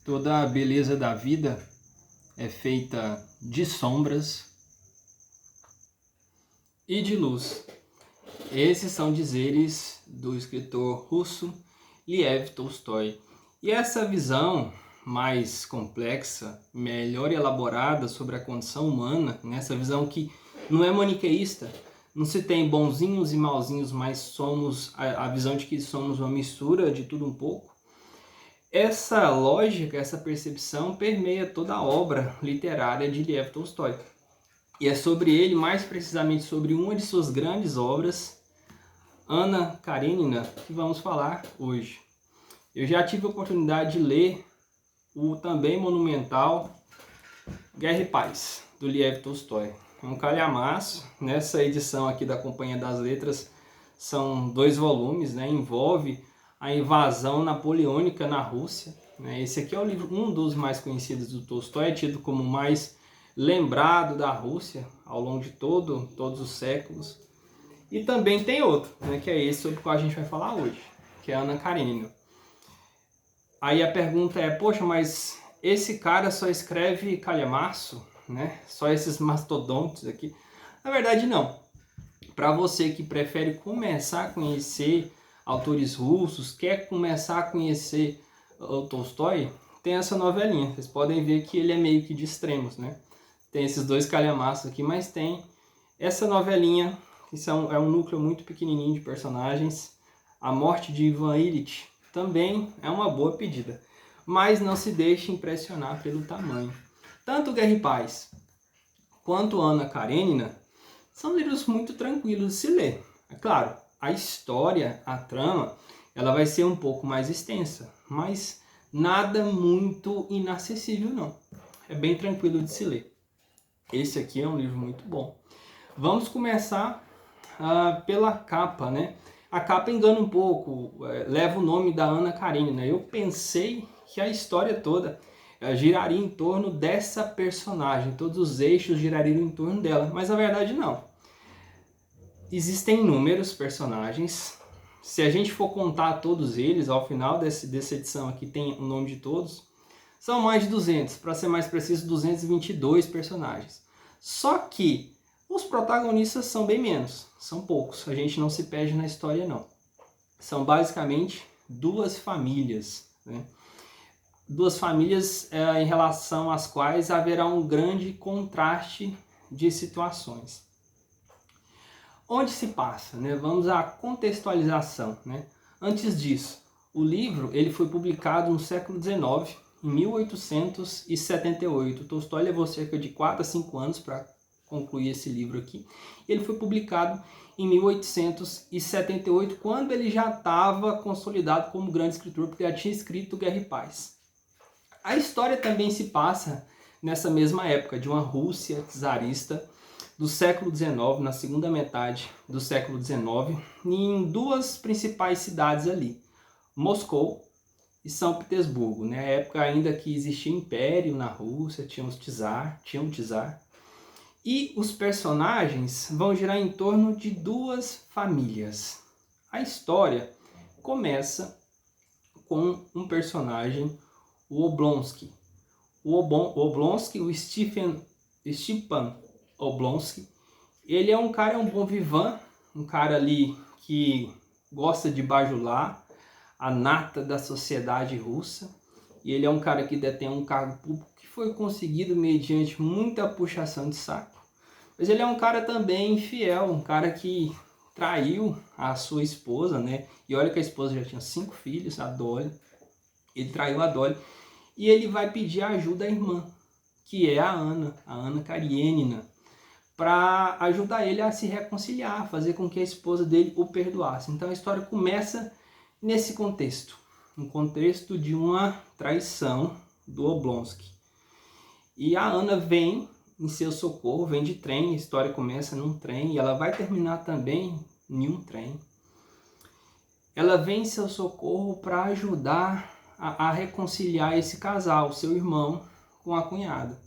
Toda a beleza da vida é feita de sombras e de luz. Esses são dizeres do escritor russo Lev Tolstói. E essa visão mais complexa, melhor elaborada sobre a condição humana, essa visão que não é maniqueísta, não se tem bonzinhos e malzinhos, mas somos a visão de que somos uma mistura de tudo um pouco. Essa lógica, essa percepção permeia toda a obra literária de Lev Tolstói. E é sobre ele, mais precisamente sobre uma de suas grandes obras, Anna Karenina, que vamos falar hoje. Eu já tive a oportunidade de ler o também monumental Guerra e Paz, do Lev Tolstói. É um calhamaço. Nessa edição aqui da Companhia das Letras são 2 volumes, envolve a invasão napoleônica na Rússia. Esse aqui é o livro, um dos mais conhecidos do Tolstói, é tido como o mais lembrado da Rússia ao longo de todos os séculos. E também tem outro, que é esse sobre o qual a gente vai falar hoje, que é Anna Karenina. Aí a pergunta é, poxa, mas esse cara só escreve calhamaço, Só esses mastodontes aqui? Na verdade, não. Para você que prefere começar a conhecer autores russos, quer começar a conhecer o Tolstói, tem essa novelinha. Vocês podem ver que ele é meio que de extremos, Tem esses 2 calhamaços aqui, mas tem essa novelinha, que é um núcleo muito pequenininho de personagens. A Morte de Ivan Ilitch também é uma boa pedida, mas não se deixe impressionar pelo tamanho. Tanto Guerra e Paz quanto Anna Karenina são livros muito tranquilos de se ler. É claro, a história, a trama, ela vai ser um pouco mais extensa, mas nada muito inacessível não. É bem tranquilo de se ler. Esse aqui é um livro muito bom. Vamos começar pela capa, A capa engana um pouco, leva o nome da Anna Karenina. Eu pensei que a história toda giraria em torno dessa personagem, todos os eixos girariam em torno dela, mas na verdade não. Existem inúmeros personagens. Se a gente for contar todos eles, ao final dessa edição aqui tem o nome de todos, são mais de 200, para ser mais preciso, 222 personagens. Só que os protagonistas são bem menos, são poucos, a gente não se perde na história não. São basicamente 2 famílias, 2 famílias em relação às quais haverá um grande contraste de situações. Onde se passa? Vamos à contextualização. Antes disso, o livro ele foi publicado no século XIX, em 1878. Tolstói levou cerca de 4 a 5 anos para concluir esse livro aqui. Ele foi publicado em 1878, quando ele já estava consolidado como grande escritor, porque já tinha escrito Guerra e Paz. A história também se passa nessa mesma época, de uma Rússia czarista, do século XIX, na segunda metade do século XIX, em 2 principais cidades ali, Moscou e São Petersburgo. A época ainda que existia império na Rússia, tinha um czar. E os personagens vão girar em torno de 2 famílias. A história começa com um personagem, o Oblonsky. O Stepan Oblonsky, ele é um cara, um bon vivant, um cara ali que gosta de bajular a nata da sociedade russa, e ele é um cara que detém um cargo público que foi conseguido mediante muita puxação de saco. Mas ele é um cara também infiel, um cara que traiu a sua esposa, E olha que a esposa já tinha 5 filhos, a Dolly. Ele traiu a Dolly e ele vai pedir ajuda à irmã, que é a Anna Karenina, para ajudar ele a se reconciliar, fazer com que a esposa dele o perdoasse. Então a história começa nesse contexto, um contexto de uma traição do Oblonsky. E a Anna vem em seu socorro, vem de trem, a história começa num trem e ela vai terminar também em um trem. Ela vem em seu socorro para ajudar a reconciliar esse casal, seu irmão, com a cunhada.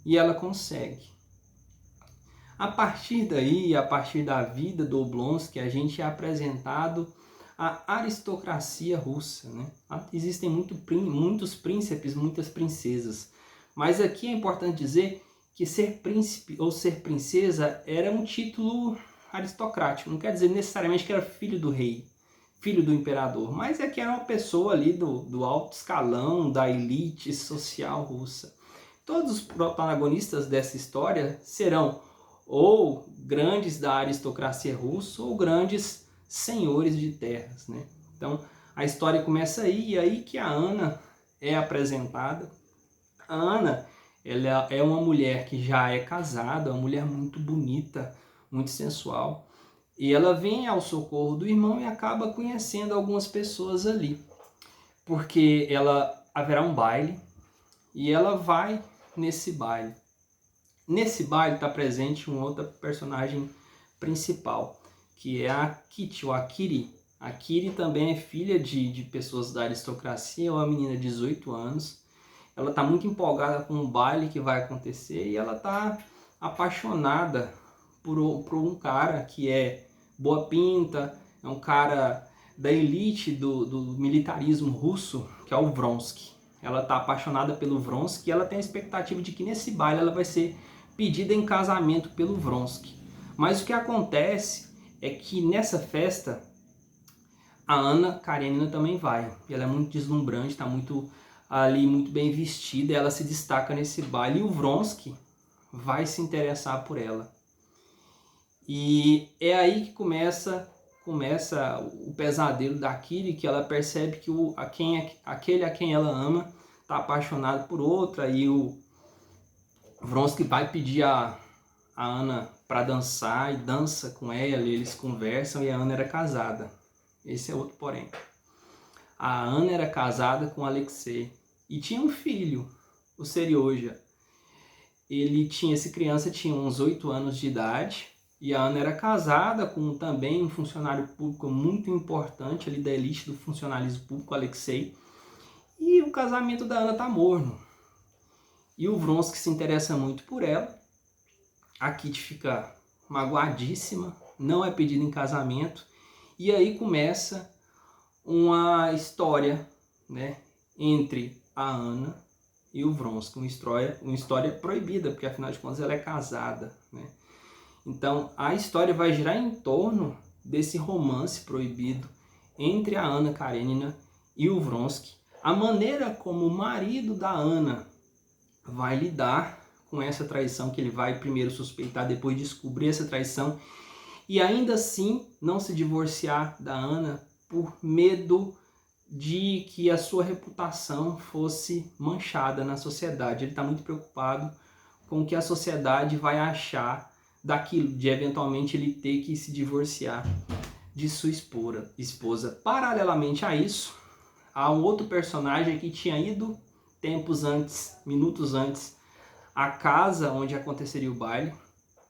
E ela consegue. A partir daí, a partir da vida do Oblonsky, a gente é apresentado a aristocracia russa, né? Existem muitos príncipes, muitas princesas, mas aqui é importante dizer que ser príncipe ou ser princesa era um título aristocrático, não quer dizer necessariamente que era filho do rei, filho do imperador, mas é que era uma pessoa ali do alto escalão, da elite social russa. Todos os protagonistas dessa história serão ou grandes da aristocracia russa ou grandes senhores de terras, né? Então a história começa aí, e aí que a Ana é apresentada. A Ana, ela é uma mulher que já é casada, uma mulher muito bonita, muito sensual, e ela vem ao socorro do irmão e acaba conhecendo algumas pessoas ali, porque haverá um baile e ela vai nesse baile. Nesse baile está presente uma outra personagem principal, que é a Kitty, ou a Kiri. A Kiri também é filha de pessoas da aristocracia, é uma menina de 18 anos. Ela está muito empolgada com o baile que vai acontecer e ela está apaixonada por um cara que é boa pinta, é um cara da elite do militarismo russo, que é o Vronsky. Ela está apaixonada pelo Vronsky e ela tem a expectativa de que nesse baile ela vai ser pedida em casamento pelo Vronsky. Mas o que acontece é que nessa festa a Ana Karenina também vai. Ela é muito deslumbrante, está muito bem vestida, ela se destaca nesse baile e o Vronsky vai se interessar por ela. E é aí que começa o pesadelo da Kiri, que ela percebe que aquele a quem ela ama está apaixonado por outra, e o Vronsky vai pedir a Ana para dançar e dança com ela, e eles conversam, e a Ana era casada. Esse é outro porém. A Ana era casada com Alexei e tinha um filho, o Serioja. Essa criança tinha uns 8 anos de idade, e a Ana era casada com também um funcionário público muito importante ali da elite do funcionalismo público, Alexei. E o casamento da Ana tá morno. E o Vronsky se interessa muito por ela. A Kitty fica magoadíssima, não é pedida em casamento. E aí começa uma história, né, entre a Ana e o Vronsky. Uma história proibida, porque afinal de contas ela é casada, né? Então a história vai girar em torno desse romance proibido entre a Ana Karenina e o Vronsky. A maneira como o marido da Ana vai lidar com essa traição, que ele vai primeiro suspeitar, depois descobrir essa traição, e ainda assim não se divorciar da Ana por medo de que a sua reputação fosse manchada na sociedade. Ele está muito preocupado com o que a sociedade vai achar daquilo, de eventualmente ele ter que se divorciar de sua esposa. Paralelamente a isso, há um outro personagem que tinha ido minutos antes, à casa onde aconteceria o baile,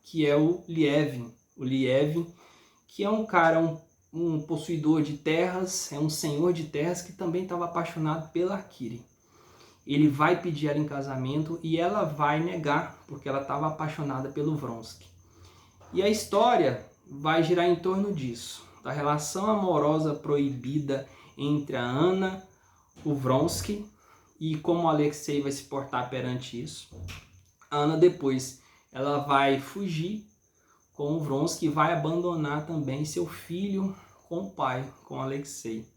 que é o Lievin. O Lievin, que é um cara, um possuidor de terras, é um senhor de terras que também estava apaixonado pela Kiri. Ele vai pedir ela em casamento e ela vai negar, porque ela estava apaixonada pelo Vronsky. E a história vai girar em torno disso, da relação amorosa proibida entre a Ana, o Vronsky, e como o Alexei vai se portar perante isso. A Ana depois ela vai fugir com o Vronsky e vai abandonar também seu filho com o pai, com o Alexei.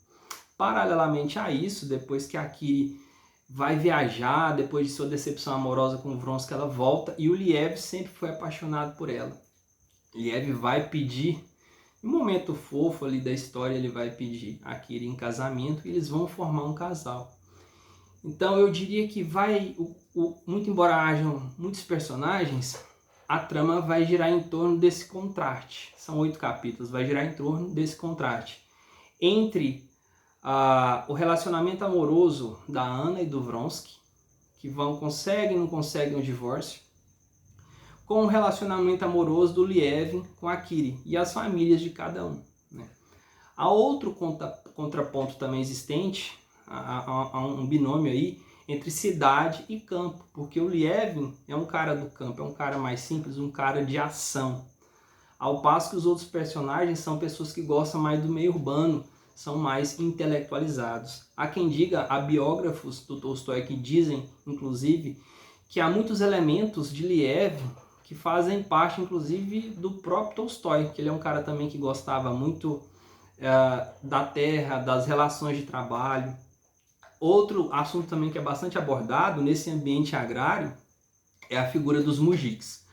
Paralelamente a isso, depois que a Kiri vai viajar, depois de sua decepção amorosa com o Vronsky, ela volta, e o Liev sempre foi apaixonado por ela. Liev vai pedir, em um momento fofo ali da história, ele vai pedir a Kiri em casamento e eles vão formar um casal. Então eu diria que muito embora hajam muitos personagens, a trama vai girar em torno desse contraste. São 8 capítulos, vai girar em torno desse contraste entre o relacionamento amoroso da Ana e do Vronsky, que conseguem, não conseguem um divórcio, com o relacionamento amoroso do Lievin com a Kiri e as famílias de cada um, né? Há outro contraponto também existente, há um binômio aí entre cidade e campo, porque o Lievin é um cara do campo, é um cara mais simples, um cara de ação, ao passo que os outros personagens são pessoas que gostam mais do meio urbano, são mais intelectualizados. Há quem diga, há biógrafos do Tolstói que dizem, inclusive, que há muitos elementos de Liev que fazem parte, inclusive, do próprio Tolstói, que ele é um cara também que gostava muito da terra, das relações de trabalho. Outro assunto também que é bastante abordado nesse ambiente agrário é a figura dos mujiks.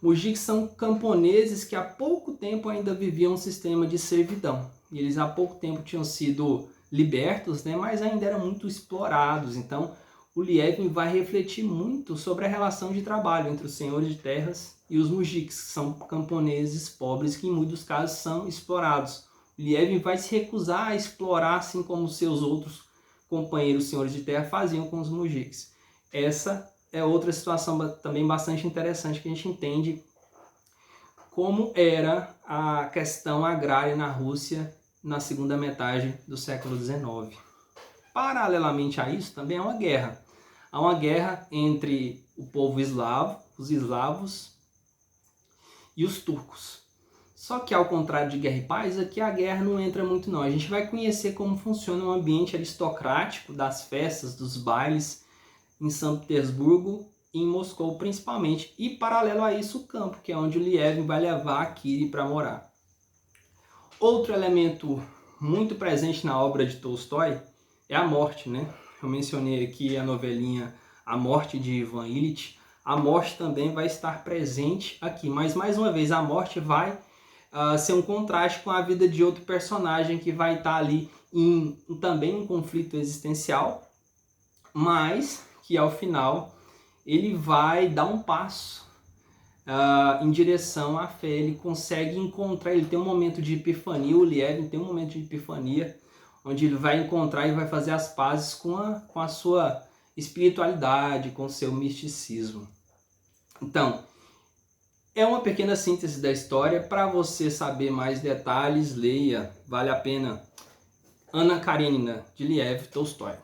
Mujiks são camponeses que há pouco tempo ainda viviam um sistema de servidão. E eles há pouco tempo tinham sido libertos, né, mas ainda eram muito explorados. Então, o Lievin vai refletir muito sobre a relação de trabalho entre os senhores de terras e os mujiks, que são camponeses pobres que em muitos casos são explorados. O Lievin vai se recusar a explorar, assim como seus outros companheiros senhores de terra faziam com os mujiks. Essa é outra situação também bastante interessante, que a gente entende como era a questão agrária na Rússia na segunda metade do século XIX. Paralelamente a isso, também há uma guerra. Há uma guerra entre o povo eslavo, os eslavos e os turcos. Só que, ao contrário de Guerra e Paz, aqui a guerra não entra muito não. A gente vai conhecer como funciona o ambiente aristocrático das festas, dos bailes em São Petersburgo e em Moscou principalmente. E, paralelo a isso, o campo, que é onde o Lievin vai levar a Kiri para morar. Outro elemento muito presente na obra de Tolstói é a morte, né? Eu mencionei aqui a novelinha A Morte de Ivan Ilitch. A morte também vai estar presente aqui, mas mais uma vez a morte vai ser um contraste com a vida de outro personagem que vai estar ali também um conflito existencial, mas que ao final ele vai dar um passo em direção à fé. Ele consegue encontrar, ele tem um momento de epifania, o Lievin tem um momento de epifania, onde ele vai encontrar e vai fazer as pazes com a sua espiritualidade, com o seu misticismo. Então, é uma pequena síntese da história. Para você saber mais detalhes, leia, vale a pena, Anna Karenina, de Liev Tolstói.